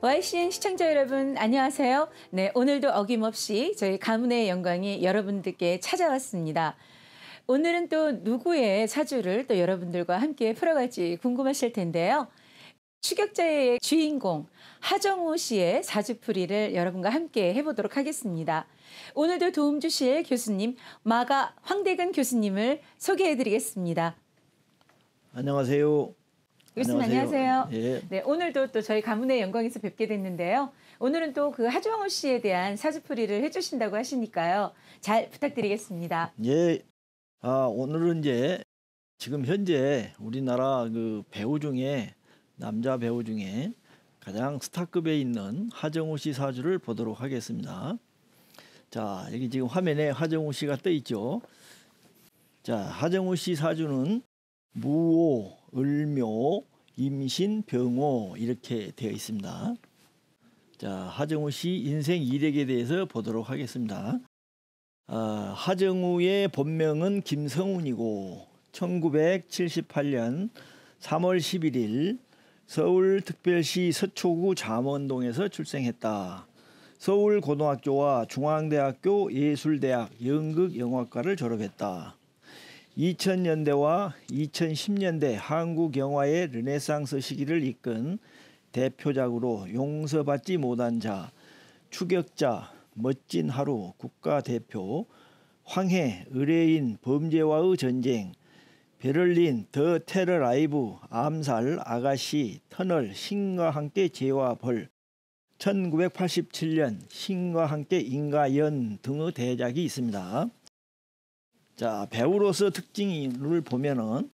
YCN 시청자 여러분 안녕하세요. 네, 오늘도 어김없이 저희 가문의 영광이 여러분들께 찾아왔습니다. 오늘은 또 누구의 사주를 또 여러분들과 함께 풀어갈지 궁금하실 텐데요. 추격자의 주인공 하정우 씨의 사주풀이를 여러분과 함께 해보도록 하겠습니다. 오늘도 도움 주실 교수님 마가 황대근 교수님을 소개해드리겠습니다. 안녕하세요. 교수님 안녕하세요. 예. 네, 오늘도 또 저희 가문의 영광에서 뵙게 됐는데요. 오늘은 또 그 하정우 씨에 대한 사주풀이를 해주신다고 하시니까요. 잘 부탁드리겠습니다. 예. 오늘은 이제 지금 현재 우리나라 그 배우 중에 남자 배우 중에 가장 스타급에 있는 하정우 씨 사주를 보도록 하겠습니다. 자, 여기 지금 화면에 하정우 씨가 떠 있죠. 자, 하정우 씨 사주는 무오, 을묘, 임신, 병오 이렇게 되어 있습니다. 자, 하정우 씨 인생 이력에 대해서 보도록 하겠습니다. 하정우의 본명은 김성운이고 1978년 3월 11일 서울특별시 서초구 잠원동에서 출생했다. 서울고등학교와 중앙대학교 예술대학 연극영화과를 졸업했다. 2000년대와 2010년대 한국 영화의 르네상스 시기를 이끈 대표작으로 용서받지 못한 자, 추격자, 멋진 하루, 국가대표, 황해, 의뢰인, 범죄와의 전쟁, 베를린, 더 테러 라이브, 암살, 아가씨, 터널, 신과 함께 죄와 벌, 1987년 신과 함께 인가연 등의 대작이 있습니다. 자, 배우로서 특징을 보면은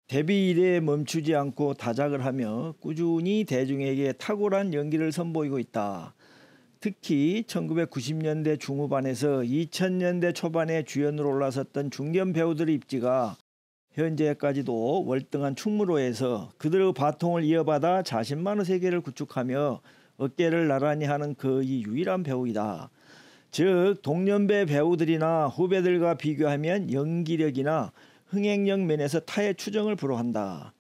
데뷔 이래 멈추지 않고 다작을 하며 꾸준히 대중에게 탁월한 연기를 선보이고 있다. 특히 1990년대 중후반에서 2000년대 초반에 주연으로 올라섰던 중견 배우들의 입지가 현재까지도 월등한 충무로에서 그들의 바통을 이어받아 자신만의 세계를 구축하며 어깨를 나란히 하는 거의 유일한 배우이다. 즉 동년배 배우들이나 후배들과 비교하면 연기력이나 흥행력 면에서 타의 추정을 불허한다.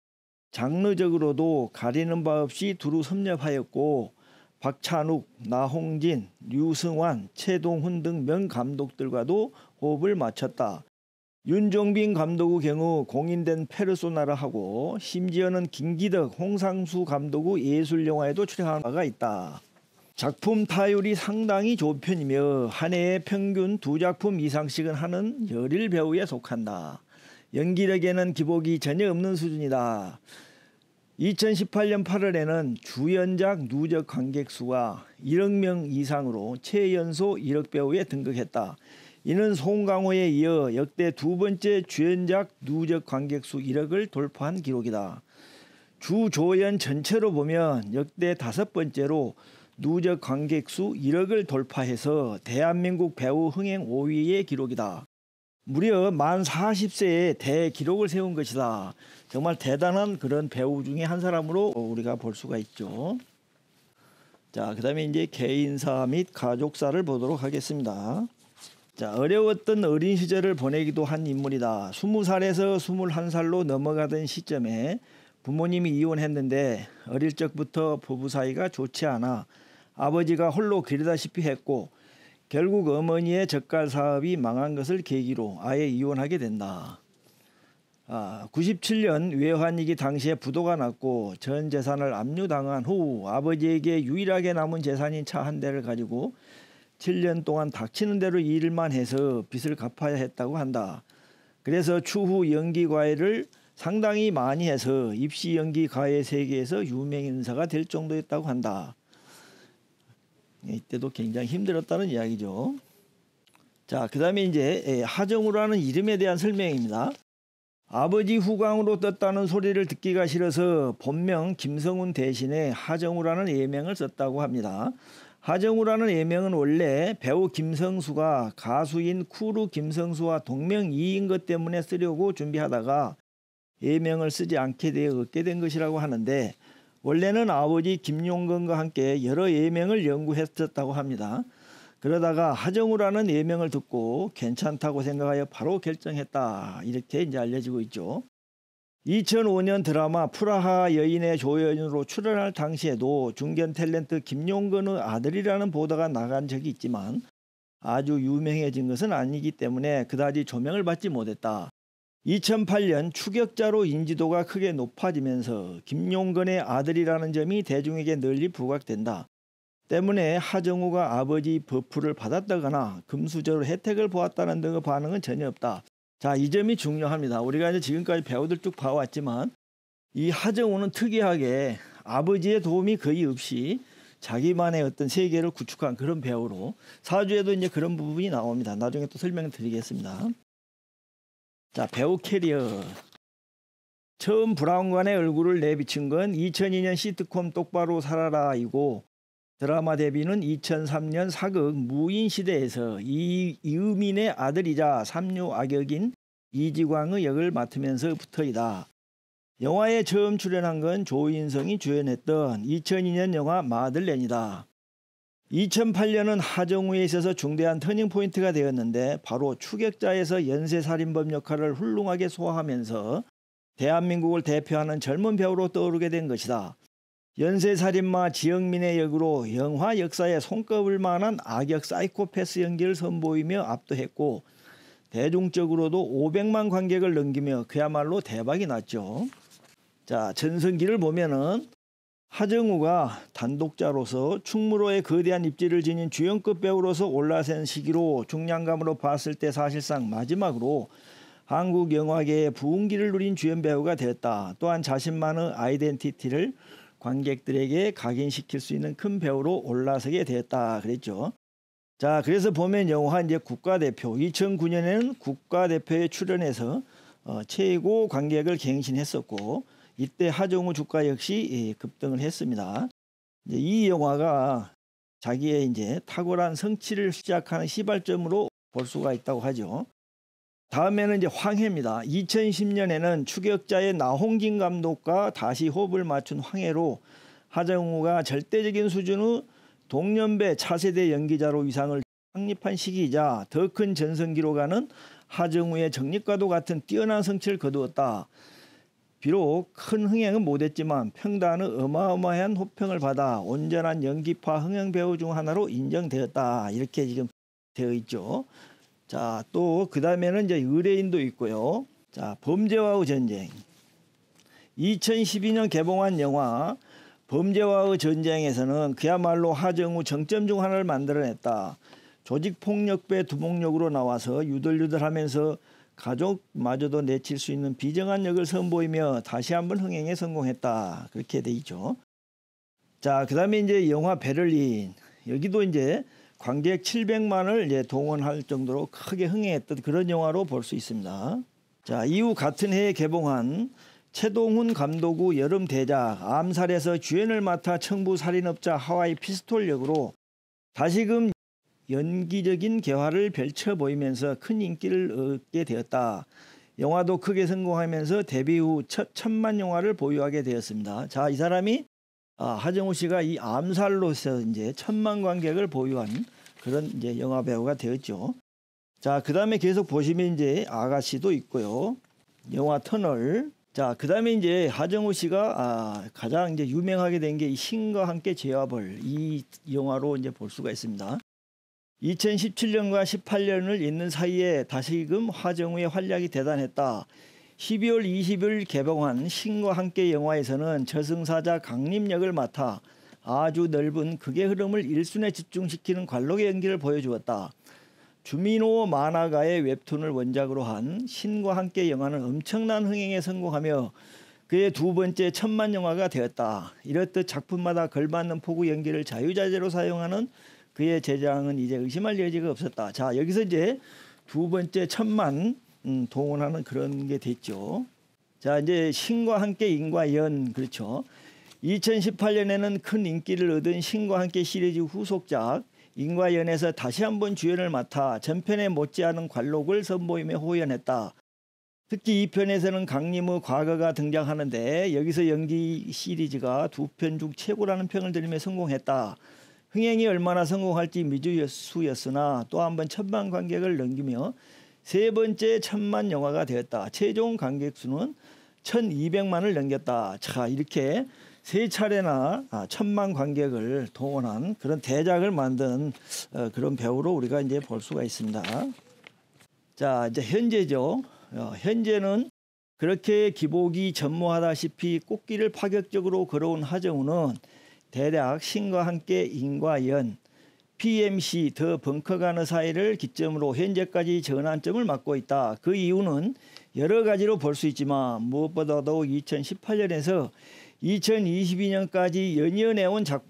장르적으로도 가리는 바 없이 두루 섭렵하였고 박찬욱, 나홍진, 류승환, 최동훈 등 명감독들과도 호흡을 맞췄다. 윤종빈 감독의 경우 공인된 페르소나를 하고 심지어는 김기덕, 홍상수 감독의 예술영화에도 출연한 바가 있다. 작품 타율이 상당히 좋은 편이며 한 해에 평균 2작품 이상씩은 하는 열일 배우에 속한다. 연기력에는 기복이 전혀 없는 수준이다. 2018년 8월에는 주연작 누적 관객 수가 1억 명 이상으로 최연소 1억 배우에 등극했다. 이는 송강호에 이어 역대 두 번째 주연작 누적 관객 수 1억을 돌파한 기록이다. 주조연 전체로 보면 역대 5번째로 누적 관객 수 1억을 돌파해서 대한민국 배우 흥행 5위의 기록이다. 무려 만 40세에 대기록을 세운 것이다. 정말 대단한 그런 배우 중에 한 사람으로 우리가 볼 수가 있죠. 자, 그 다음에 이제 개인사 및 가족사를 보도록 하겠습니다. 자, 어려웠던 어린 시절을 보내기도 한 인물이다. 20살에서 21살로 넘어가던 시점에 부모님이 이혼했는데 어릴 적부터 부부 사이가 좋지 않아 아버지가 홀로 기르다시피 했고 결국 어머니의 젓갈 사업이 망한 것을 계기로 아예 이혼하게 된다. 97년 외환위기 당시에 부도가 났고 전 재산을 압류당한 후 아버지에게 유일하게 남은 재산인 차 한 대를 가지고 7년 동안 닥치는 대로 일만 해서 빚을 갚아야 했다고 한다. 그래서 추후 연기 과외를 상당히 많이 해서 입시 연기 과외 세계에서 유명 인사가 될 정도였다고 한다. 이때도 굉장히 힘들었다는 이야기죠. 자, 그 다음에 이제 하정우라는 이름에 대한 설명입니다. 아버지 후광으로 떴다는 소리를 듣기가 싫어서 본명 김성운 대신에 하정우라는 예명을 썼다고 합니다. 하정우라는 예명은 원래 배우 김성수가 가수인 쿠루 김성수와 동명이인 것 때문에 쓰려고 준비하다가 예명을 쓰지 않게 되어 얻게 된 것이라고 하는데 원래는 아버지 김용건과 함께 여러 예명을 연구했었다고 합니다. 그러다가 하정우라는 예명을 듣고 괜찮다고 생각하여 바로 결정했다. 이렇게 이제 알려지고 있죠. 2005년 드라마 프라하 여인의 조연으로 출연할 당시에도 중견 탤런트 김용건의 아들이라는 보도가 나간 적이 있지만 아주 유명해진 것은 아니기 때문에 그다지 조명을 받지 못했다. 2008년 추격자로 인지도가 크게 높아지면서 김용건의 아들이라는 점이 대중에게 널리 부각된다. 때문에 하정우가 아버지 버프를 받았다거나 금수저로 혜택을 보았다는 등의 반응은 전혀 없다. 자, 이 점이 중요합니다. 우리가 이제 지금까지 배우들 쭉 봐왔지만 이 하정우는 특이하게 아버지의 도움이 거의 없이 자기만의 어떤 세계를 구축한 그런 배우로 사주에도 이제 그런 부분이 나옵니다. 나중에 또 설명드리겠습니다. 자, 배우 캐리어. 처음 브라운관의 얼굴을 내비친 건 2002년 시트콤 똑바로 살아라이고 드라마 데뷔는 2003년 사극 무인시대에서 이의민의 아들이자 삼류 악역인 이지광의 역을 맡으면서부터이다. 영화에 처음 출연한 건 조인성이 주연했던 2002년 영화 마들렌이다. 2008년은 하정우에 있어서 중대한 터닝포인트가 되었는데 바로 추격자에서 연쇄살인범 역할을 훌륭하게 소화하면서 대한민국을 대표하는 젊은 배우로 떠오르게 된 것이다. 연쇄살인마 지영민의 역으로 영화 역사에 손꼽을 만한 악역 사이코패스 연기를 선보이며 압도했고 대중적으로도 500만 관객을 넘기며 그야말로 대박이 났죠. 자, 전성기를 보면은 하정우가 단독자로서 충무로의 거대한 입지를 지닌 주연급 배우로서 올라선 시기로 중량감으로 봤을 때 사실상 마지막으로 한국 영화계의 부흥기를 누린 주연 배우가 되었다. 또한 자신만의 아이덴티티를 관객들에게 각인시킬 수 있는 큰 배우로 올라서게 되었다 그랬죠. 자, 그래서 보면 영화 이제 국가대표 2009년에는 국가대표에 출연해서 최고 관객을 갱신했었고 이때 하정우 주가 역시 급등을 했습니다. 이제 이 영화가 자기의 이제 탁월한 성취를 시작하는 시발점으로 볼 수가 있다고 하죠. 다음에는 이제 황해입니다. 2010년에는 추격자의 나홍진 감독과 다시 호흡을 맞춘 황해로 하정우가 절대적인 수준의 동년배 차세대 연기자로 위상을 확립한 시기이자 더 큰 전성기로 가는 하정우의 정립과도 같은 뛰어난 성취를 거두었다. 비록 큰 흥행은 못했지만 평단의 어마어마한 호평을 받아 온전한 연기파 흥행 배우 중 하나로 인정되었다. 이렇게 지금 되어 있죠. 자, 또 그 다음에는 이제 의뢰인도 있고요. 자, 범죄와의 전쟁. 2012년 개봉한 영화 범죄와의 전쟁에서는 그야말로 하정우 정점 중 하나를 만들어냈다. 조직폭력배 두목력으로 나와서 유들유들하면서 가족마저도 내칠 수 있는 비정한 역을 선보이며 다시 한번 흥행에 성공했다. 그렇게 돼 있죠. 자, 그 다음에 이제 영화 베를린. 여기도 이제 관객 700만을 이제 동원할 정도로 크게 흥행했던 그런 영화로 볼 수 있습니다. 자, 이후 같은 해에 개봉한 최동훈 감독의 여름 대작 암살에서 주연을 맡아 청부 살인업자 하와이 피스톨 역으로 다시금 연기적인 개화를 펼쳐 보이면서 큰 인기를 얻게 되었다. 영화도 크게 성공하면서 데뷔 후 첫 천만 영화를 보유하게 되었습니다. 자, 이 사람이 하정우 씨가 이 암살로서 이제 천만 관객을 보유한 그런 이제 영화 배우가 되었죠. 자, 그 다음에 계속 보시면 이제 아가씨도 있고요. 영화 터널. 자, 그 다음에 이제 하정우 씨가 가장 이제 유명하게 된 게 신과 함께 제와벌 이 영화로 이제 볼 수가 있습니다. 2017년과 18년을 잇는 사이에 다시금 하정우의 활약이 대단했다. 12월 20일 개봉한 신과 함께 영화에서는 저승사자 강림 역을 맡아 아주 넓은 극의 흐름을 일순에 집중시키는 관록의 연기를 보여주었다. 주민호 만화가의 웹툰을 원작으로 한 신과 함께 영화는 엄청난 흥행에 성공하며 그의 두 번째 천만 영화가 되었다. 이렇듯 작품마다 걸맞는 포구 연기를 자유자재로 사용하는 그의 제장은 이제 의심할 여지가 없었다. 자, 여기서 이제 두 번째 천만 동원하는 그런 게 됐죠. 자, 이제 신과 함께 인과 연, 그렇죠. 2018년에는 큰 인기를 얻은 신과 함께 시리즈 후속작 인과 연에서 다시 한번 주연을 맡아 전편에 못지않은 관록을 선보이며 호연했다. 특히 이 편에서는 강림의 과거가 등장하는데 여기서 연기 시리즈가 두 편 중 최고라는 평을 들으며 성공했다. 흥행이 얼마나 성공할지 미지수였으나 또 한 번 천만 관객을 넘기며 세 번째 천만 영화가 되었다. 최종 관객 수는 1200만을 넘겼다. 자, 이렇게 세 차례나 1000만 관객을 동원한 그런 대작을 만든 그런 배우로 우리가 이제 볼 수가 있습니다. 자, 이제 현재죠. 현재는 그렇게 기복이 전무하다시피 꽃길을 파격적으로 걸어온 하정우는 대략 신과 함께 인과 연, PMC 더 벙커가너 사이를 기점으로 현재까지 전환점을 맞고 있다. 그 이유는 여러 가지로 볼 수 있지만 무엇보다도 2018년에서 2022년까지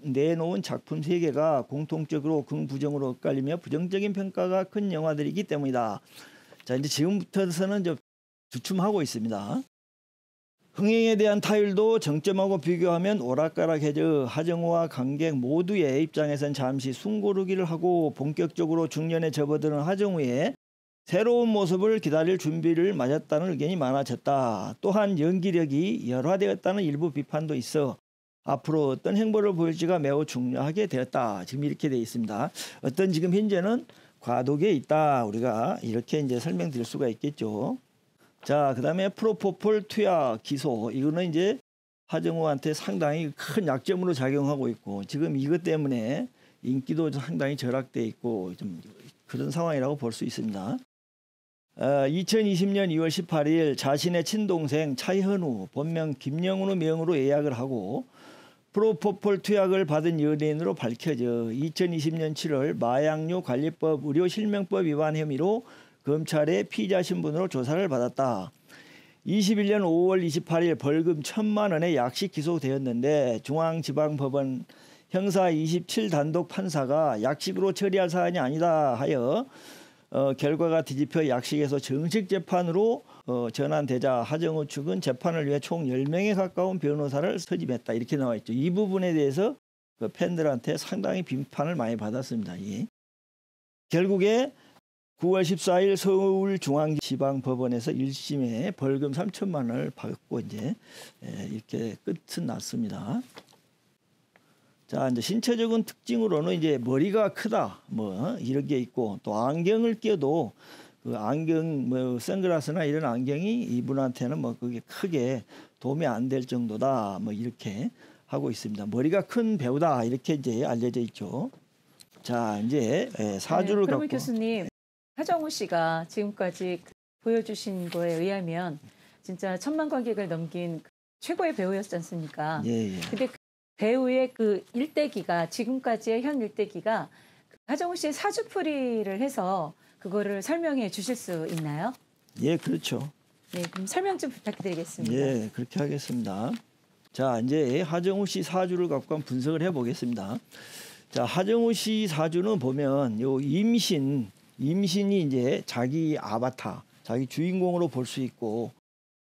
내놓은 작품 3개가 공통적으로 긍부정으로 엇갈리며 부정적인 평가가 큰 영화들이기 때문이다. 자, 이제 지금부터서는 주춤하고 있습니다. 흥행에 대한 타율도 정점하고 비교하면 오락가락해져 하정우와 관객 모두의 입장에선 잠시 숨고르기를 하고 본격적으로 중년에 접어드는 하정우의 새로운 모습을 기다릴 준비를 마쳤다는 의견이 많아졌다. 또한 연기력이 열화되었다는 일부 비판도 있어 앞으로 어떤 행보를 보일지가 매우 중요하게 되었다. 지금 이렇게 되어 있습니다. 어떤 지금 현재는 과도기에 있다. 우리가 이렇게 이제 설명드릴 수가 있겠죠. 자, 그다음에 프로포폴 투약 기소. 이거는 이제 하정우한테 상당히 큰 약점으로 작용하고 있고 지금 이것 때문에 인기도 상당히 절약돼 있고 좀 그런 상황이라고 볼 수 있습니다. 2020년 2월 18일 자신의 친동생 차현우 본명 김영훈의 명으로 예약을 하고 프로포폴 투약을 받은 연예인으로 밝혀져 2020년 7월 마약류 관리법 의료실명법 위반 혐의로 검찰의 피의자 신분으로 조사를 받았다. 21년 5월 28일 벌금 1000만 원의 약식 기소되었는데 중앙지방법원 형사 27 단독 판사가 약식으로 처리할 사안이 아니다 하여 결과가 뒤집혀 약식에서 정식 재판으로 전환되자 하정우 측은 재판을 위해 총 10명에 가까운 변호사를 소집했다. 이렇게 나와 있죠. 이 부분에 대해서 그 팬들한테 상당히 비판을 많이 받았습니다. 예. 결국에 9월 14일 서울중앙지방법원에서 1심에 벌금 3천만 원을 받고 이제 이렇게 끝은 났습니다. 자, 이제 신체적인 특징으로는 이제 머리가 크다, 뭐 이런 게 있고 또 안경을 껴도 그 안경 뭐 선글라스나 이런 안경이 이분한테는 뭐 그게 크게 도움이 안 될 정도다, 뭐 이렇게 하고 있습니다. 머리가 큰 배우다 이렇게 이제 알려져 있죠. 자, 이제 사주를 그러면 갖고 교수님. 하정우 씨가 지금까지 보여주신 거에 의하면 진짜 1000만 관객을 넘긴 최고의 배우였지 않습니까? 예. 근데 그 배우의 그 일대기가 지금까지의 현 일대기가 하정우 씨의 사주풀이를 해서 그거를 설명해 주실 수 있나요? 예, 그렇죠. 네, 그럼 설명 좀 부탁드리겠습니다. 예, 그렇게 하겠습니다. 자, 이제 하정우 씨 사주를 갖고 한번 분석을 해보겠습니다. 자, 하정우 씨 사주는 보면 요 임신이 이제 자기 아바타, 자기 주인공으로 볼 수 있고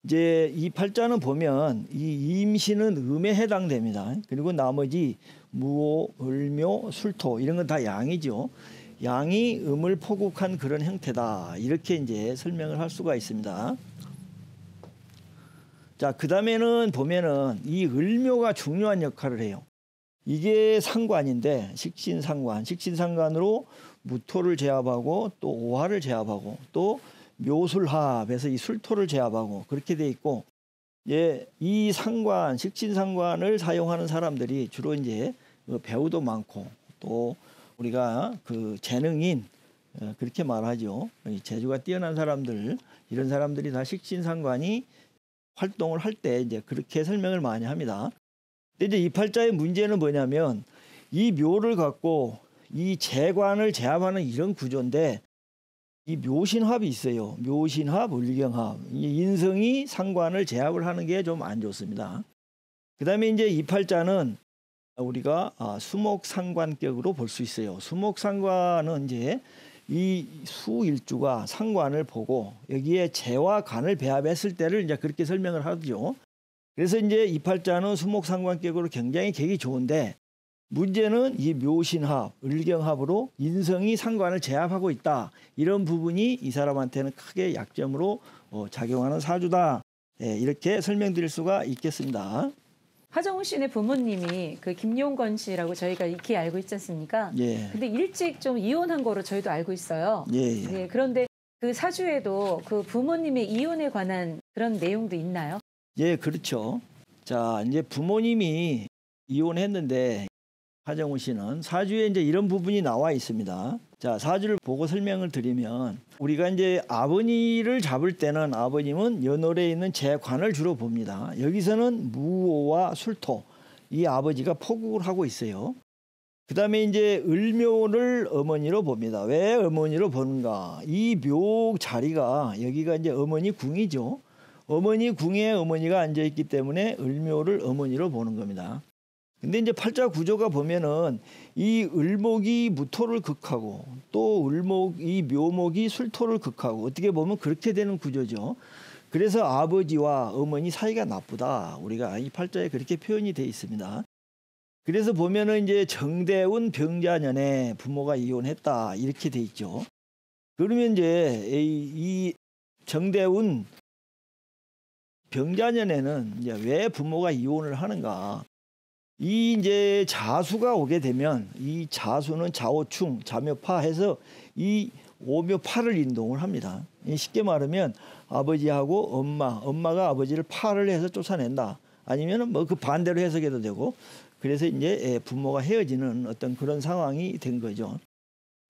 이제 이 팔자는 보면 이 임신은 음에 해당됩니다. 그리고 나머지 무오, 을묘, 술토 이런 건 다 양이죠. 양이 음을 포국한 그런 형태다. 이렇게 이제 설명을 할 수가 있습니다. 자, 그다음에는 보면은 이 을묘가 중요한 역할을 해요. 이게 상관인데 식신상관으로 무토를 제압하고 또 오화를 제압하고 또 묘술합에서 이 술토를 제압하고 그렇게 돼 있고, 이 식신상관을 사용하는 사람들이 주로 이제 배우도 많고 또 우리가 그 재능인 그렇게 말하죠. 재주가 뛰어난 사람들, 이런 사람들이 다 식신상관이 활동을 할 때 이제 그렇게 설명을 많이 합니다. 근데 이제 이 팔자의 문제는 뭐냐면 이 묘를 갖고 이 재관을 제압하는 이런 구조인데 이 묘신합이 있어요. 묘신합, 을경합. 이 인성이 상관을 제압을 하는 게 좀 안 좋습니다. 그다음에 이제 이 팔자는 우리가 수목상관격으로 볼 수 있어요. 수목상관은 이제 이 수일주가 상관을 보고 여기에 재와 간을 배합했을 때를 이제 그렇게 설명을 하죠. 그래서 이제 이 팔자는 수목상관격으로 굉장히 객이 좋은데 문제는 이 묘신합, 을경합으로 인성이 상관을 제압하고 있다. 이런 부분이 이 사람한테는 크게 약점으로 작용하는 사주다. 이렇게 설명드릴 수가 있겠습니다. 하정우 씨네 부모님이 그 김용건 씨라고 저희가 익히 알고 있지 않습니까? 예. 근데 일찍 좀 이혼한 거로 저희도 알고 있어요. 예. 네, 그런데 그 사주에도 그 부모님의 이혼에 관한 그런 내용도 있나요? 예, 그렇죠. 자, 이제 부모님이 이혼했는데 하정우 씨는 사주에 이제 이런 부분이 나와 있습니다. 자, 사주를 보고 설명을 드리면 우리가 이제 아버지를 잡을 때는 아버님은 연월에 있는 재관을 주로 봅니다. 여기서는 무오와 술토, 이 아버지가 포국을 하고 있어요. 그 다음에 이제 을묘를 어머니로 봅니다. 왜 어머니로 보는가? 이 묘 자리가 여기가 이제 어머니 궁이죠. 어머니 궁에 어머니가 앉아 있기 때문에 을묘를 어머니로 보는 겁니다. 근데 이제 팔자 구조가 보면은 이 을목이 무토를 극하고 또 이 묘목이 술토를 극하고 어떻게 보면 그렇게 되는 구조죠. 그래서 아버지와 어머니 사이가 나쁘다. 우리가 이 팔자에 그렇게 표현이 되어 있습니다. 그래서 보면은 이제 정대운 병자년에 부모가 이혼했다 이렇게 돼 있죠. 그러면 이제 이 정대운 병자년에는 이제 왜 부모가 이혼을 하는가? 이 이제 자수가 오게 되면 이 자수는 자오충, 자묘파 해서 이 오묘파를 인동을 합니다. 쉽게 말하면 아버지하고 엄마가 아버지를 파를 해서 쫓아낸다. 아니면은 뭐 그 반대로 해석해도 되고. 그래서 이제 부모가 헤어지는 어떤 그런 상황이 된 거죠.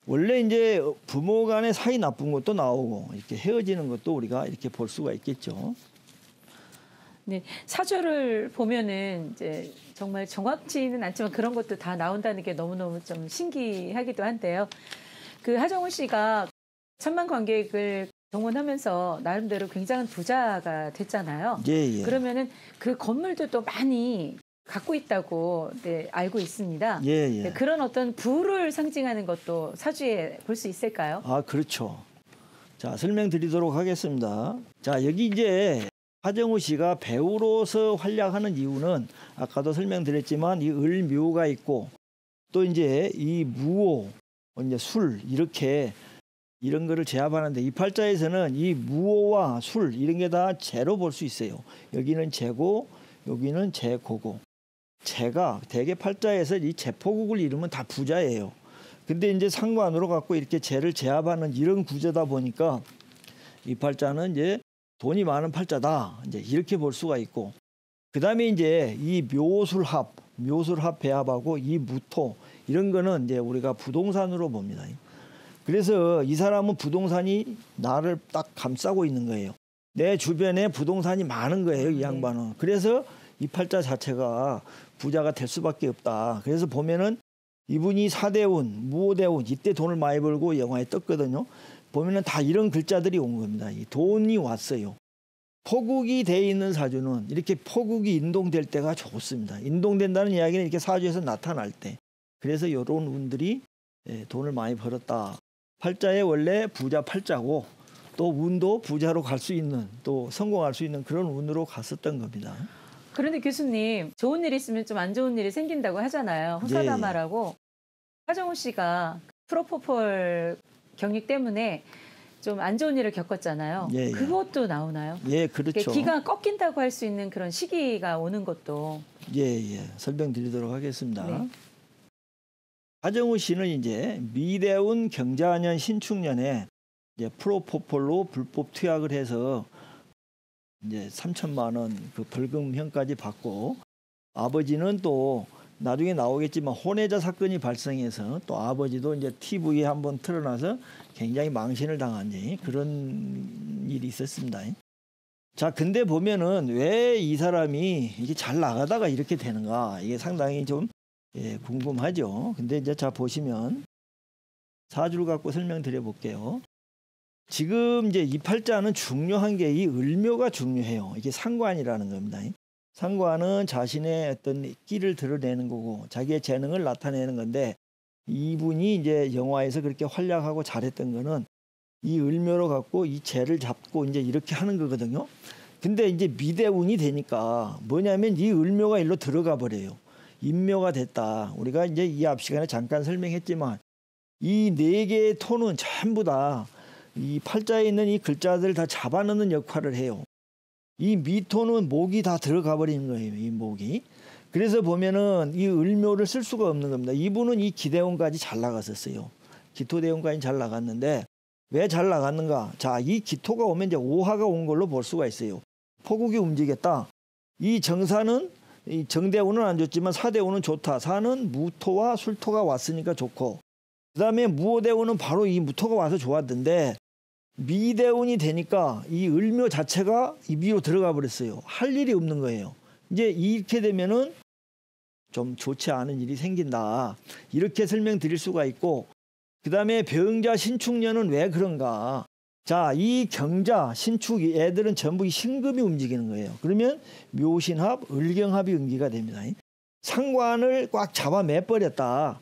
원래 이제 부모 간의 사이 나쁜 것도 나오고 이렇게 헤어지는 것도 우리가 이렇게 볼 수가 있겠죠. 네, 사주를 보면은 이제 정말 정확치는 않지만 그런 것도 다 나온다는 게 너무너무 좀 신기하기도 한데요. 그 하정우 씨가 천만 관객을 동원하면서 나름대로 굉장한 부자가 됐잖아요. 예. 그러면은 그 건물도 또 많이 갖고 있다고 네, 알고 있습니다. 예. 네, 그런 어떤 부를 상징하는 것도 사주에 볼 수 있을까요? 아, 그렇죠. 자, 설명드리도록 하겠습니다. 자, 여기 이제 하정우 씨가 배우로서 활약하는 이유는 아까도 설명드렸지만 이 을묘가 있고 또 이제 이 무오, 이제 술 이렇게 이런 거를 제압하는데 이 팔자에서는 이 무오와 술 이런 게 다 재로 볼 수 있어요. 여기는 재고 여기는 재고고 재가 대개 팔자에서 이 재포국을 이루면 다 부자예요. 근데 이제 상관으로 갖고 이렇게 재를 제압하는 이런 구조다 보니까 이 팔자는 이제 돈이 많은 팔자다. 이제 이렇게 볼 수가 있고. 그다음에 이제 이 묘술합 배합하고 이 무토 이런 거는 이제 우리가 부동산으로 봅니다. 그래서 이 사람은 부동산이 나를 딱 감싸고 있는 거예요. 내 주변에 부동산이 많은 거예요, 이 양반은. 그래서 이 팔자 자체가 부자가 될 수밖에 없다. 그래서 보면은 이분이 사대운, 무오대운 이때 돈을 많이 벌고 영화에 떴거든요. 보면은 다 이런 글자들이 온 겁니다. 이 돈이 왔어요. 포국이 돼 있는 사주는 이렇게 포국이 인동될 때가 좋습니다. 인동된다는 이야기는 이렇게 사주에서 나타날 때. 그래서 이런 운들이 돈을 많이 벌었다. 팔자에 원래 부자 팔자고 또 운도 부자로 갈 수 있는 또 성공할 수 있는 그런 운으로 갔었던 겁니다. 그런데 교수님 좋은 일 있으면 좀 안 좋은 일이 생긴다고 하잖아요. 호사다마라고 하정우 씨가 프로포폴 경력 때문에 좀 안 좋은 일을 겪었잖아요. 그것도 나오나요? 예, 그렇죠. 기가 꺾인다고 할 수 있는 그런 시기가 오는 것도. 예. 설명드리도록 하겠습니다. 네. 하정우 씨는 이제 미대운 경자년 신축년에 이제 프로포폴로 불법 투약을 해서 이제 3천만 원 그 벌금형까지 받고 아버지는 또 나중에 나오겠지만 혼외자 사건이 발생해서 또 아버지도 이제 TV에 한번 틀어놔서 굉장히 망신을 당한 그런 일이 있었습니다. 자, 근데 보면은 왜 이 사람이 이게 잘 나가다가 이렇게 되는가 이게 상당히 좀 궁금하죠. 근데 이제 자 보시면 사주를 갖고 설명드려 볼게요. 지금 이제 이 팔자는 중요한 게 이 을묘가 중요해요. 이게 상관이라는 겁니다. 상관은 자신의 어떤 끼를 드러내는 거고 자기의 재능을 나타내는 건데 이분이 이제 영화에서 그렇게 활약하고 잘했던 거는 이 을묘로 갖고 이 재를 잡고 이제 이렇게 하는 거거든요. 근데 이제 미대운이 되니까 뭐냐면 이 을묘가 일로 들어가 버려요. 인묘가 됐다. 우리가 이제 이 앞 시간에 잠깐 설명했지만 이 네 개의 토는 전부 다 이 팔자에 있는 이 글자들을 다 잡아넣는 역할을 해요. 이 미토는 목이 다 들어가 버리는 거예요. 이 목이. 그래서 보면은 이 을묘를 쓸 수가 없는 겁니다. 이분은 이 기대운까지 잘 나갔었어요. 기토대운까지 잘 나갔는데 왜 잘 나갔는가? 자, 이 기토가 오면 이제 오화가 온 걸로 볼 수가 있어요. 포국이 움직였다. 이 정사는 이 정대운은 안 좋지만 사대운은 좋다. 사는 무토와 술토가 왔으니까 좋고, 그다음에 무오대운은 바로 이 무토가 와서 좋았던데 미대운이 되니까 이 을묘 자체가 이 미로 들어가 버렸어요. 할 일이 없는 거예요. 이제 이렇게 되면은 좀 좋지 않은 일이 생긴다. 이렇게 설명드릴 수가 있고, 그다음에 병자 신축년은 왜 그런가? 자, 이 경자 신축 애들은 전부 이 신금이 움직이는 거예요. 그러면 묘신합, 을경합이 응기가 됩니다. 상관을 꽉 잡아 매버렸다.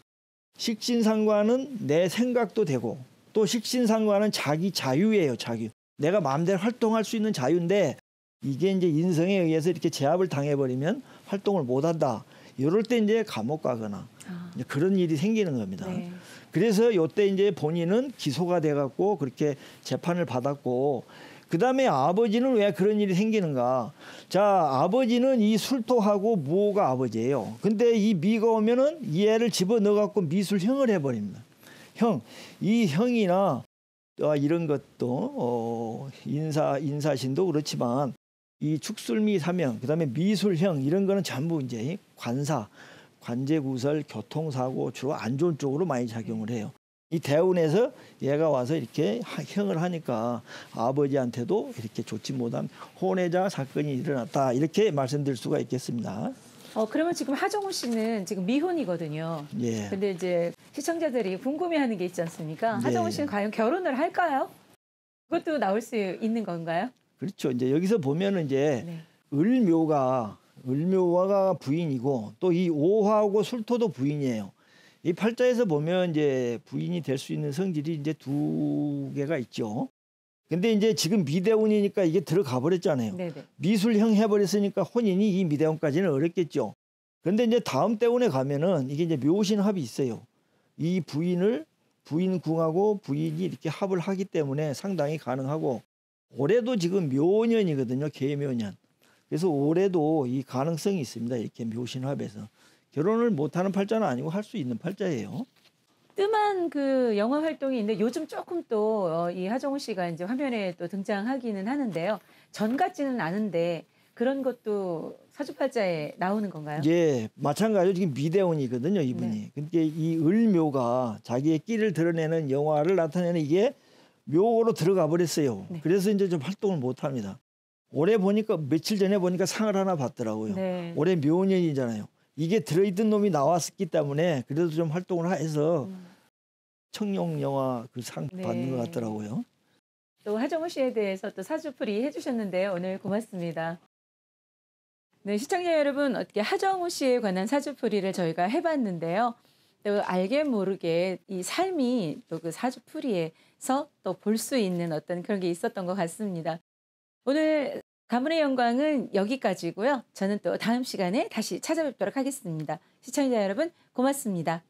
식신상관은 내 생각도 되고, 또 식신상관은 자기 자유예요. 자유. 내가 마음대로 활동할 수 있는 자유인데 이게 이제 인성에 의해서 이렇게 제압을 당해버리면 활동을 못한다. 이럴 때 이제 감옥 가거나 이제 그런 일이 생기는 겁니다. 네. 그래서 이때 이제 본인은 기소가 돼갖고 그렇게 재판을 받았고, 그 다음에 아버지는 왜 그런 일이 생기는가? 자, 아버지는 이 술토하고 무오가 아버지예요. 근데 이 미가 오면은 이 애를 집어 넣어갖고 미술형을 해버립니다. 형, 이 형이나 이런 것도 인사신도 그렇지만 이 축술미 사명, 그다음에 미술형 이런 거는 전부 이제 관사, 관제구설, 교통사고 주로 안 좋은 쪽으로 많이 작용을 해요. 이 대운에서 얘가 와서 이렇게 형을 하니까 아버지한테도 이렇게 좋지 못한 혼외자 사건이 일어났다. 이렇게 말씀드릴 수가 있겠습니다. 그러면 지금 하정우 씨는 지금 미혼이거든요. 예. 근데 이제 시청자들이 궁금해하는 게 있지 않습니까? 네. 하정우 씨는 과연 결혼을 할까요? 그것도 나올 수 있는 건가요? 그렇죠. 이제 여기서 보면은 이제 네. 을묘가 부인이고 또 이 오화하고 술토도 부인이에요. 이 팔자에서 보면 이제 부인이 될 수 있는 성질이 이제 두 개가 있죠. 근데 이제 지금 미대운이니까 이게 들어가 버렸잖아요. 네네. 미술형 해버렸으니까 혼인이 이 미대운까지는 어렵겠죠. 근데 이제 다음 대운에 가면은 이게 이제 묘신합이 있어요. 이 부인궁하고 부인이 이렇게 합을 하기 때문에 상당히 가능하고, 올해도 지금 묘년이거든요. 계묘년. 그래서 올해도 이 가능성이 있습니다. 이렇게 묘신합에서 결혼을 못하는 팔자는 아니고 할 수 있는 팔자예요. 뜸한 그 영화 활동이 있는데 요즘 조금 또 이 하정우 씨가 이제 화면에 또 등장하기는 하는데요. 전 같지는 않은데 그런 것도 사주팔자에 나오는 건가요? 예, 마찬가지로 지금 미대운이거든요, 이분이. 네. 근데 이 을묘가 자기의 끼를 드러내는 영화를 나타내는 이게 묘로 들어가 버렸어요. 네. 그래서 이제 좀 활동을 못 합니다. 올해 보니까 며칠 전에 보니까 상을 하나 받더라고요. 네. 올해 묘년이잖아요. 이게 들어있던 놈이 나왔기 때문에 그래도 좀 활동을 해서 청룡 영화 그 상 네. 받는 것 같더라고요. 또 하정우 씨에 대해서 또 사주풀이 해주셨는데요. 오늘 고맙습니다. 네, 시청자 여러분, 어떻게 하정우 씨에 관한 사주풀이를 저희가 해봤는데요. 또 알게 모르게 이 삶이 또 그 사주풀이에서 또 볼 수 있는 어떤 그런 게 있었던 것 같습니다. 오늘 가문의 영광은 여기까지고요. 저는 또 다음 시간에 다시 찾아뵙도록 하겠습니다. 시청자 여러분, 고맙습니다.